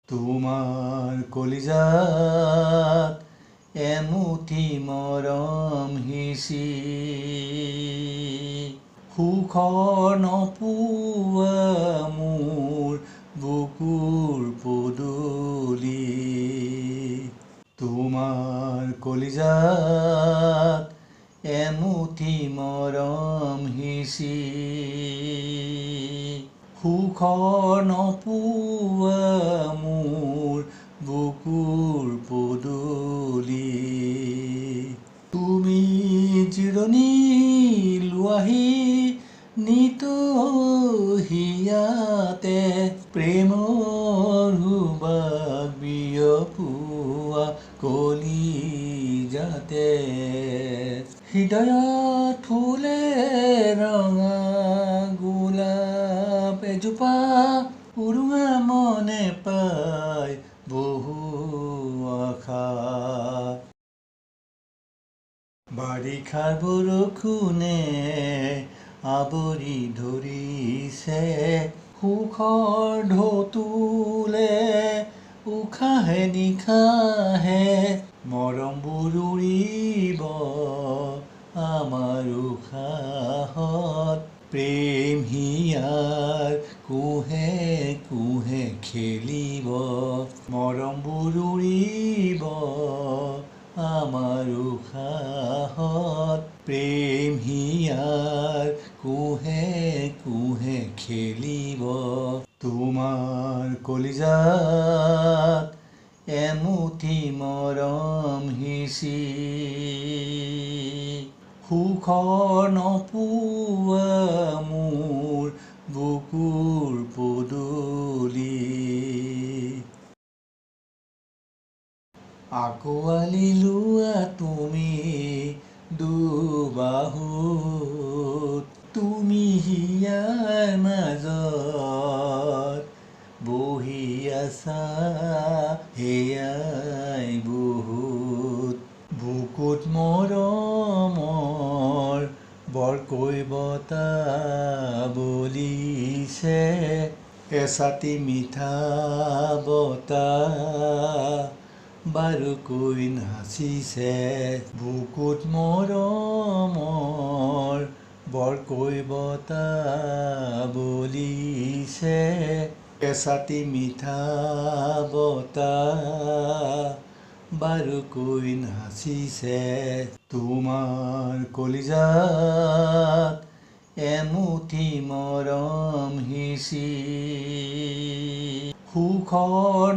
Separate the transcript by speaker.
Speaker 1: তোমাৰ কলিজাত এমুঠি মৰম সিঁচি সুখৰ নপুৱা মোৰ বুকুৰ পদূলি। তোমাৰ কলিজাত এমুঠি মৰম সিঁচি সুখৰ নপুৱা মোৰ বুকুৰ পদূলি। তুমি জিৰণি লোৱাহি নিতহিয়াতে প্ৰেমৰ সুবাস বিয়পোৱা কলিজাতে। হৃদয়ত ফুলে ৰঙা গোলাপ এজোপা উৰুঙা মনে পায় বহু আশা। বাৰিষাৰ বৰষুণে আৱৰি ধৰিছে সুখৰ ঢৌটোলে উশাহে নিশাহে মৰমবোৰ উৰিব আমাৰ উশাহত। প্ৰেম হিয়াৰ কুহে কুহে খেলিব মৰমবোৰ উৰিব আমাৰ উশাহত। প্ৰেম হিয়াৰ কুহে কুহে খেলিব। তোমাৰ কলিজাত এমুঠি মৰম সিঁচি সুখৰ নপুৱা মোৰ বুকুৰ পদূলি। আঁকোৱালি লোৱা তুমি দুবাহুত, তুমি হিয়াৰ মাজত বহি আছা সেয়াই বহুত। বুকুত মৰমৰ বৰকৈ বতাহ বলিছে এচাটি মিঠা বতাহ বাৰুকৈ নাচিছে। বুকুত মৰমৰ বৰকৈ বতাহ বলিছে এচাটি মিঠা বতাহ বাৰুকৈ নাচিছে। তোমাৰ কলিজাত এমুঠি মৰম সিঁচি সুখৰ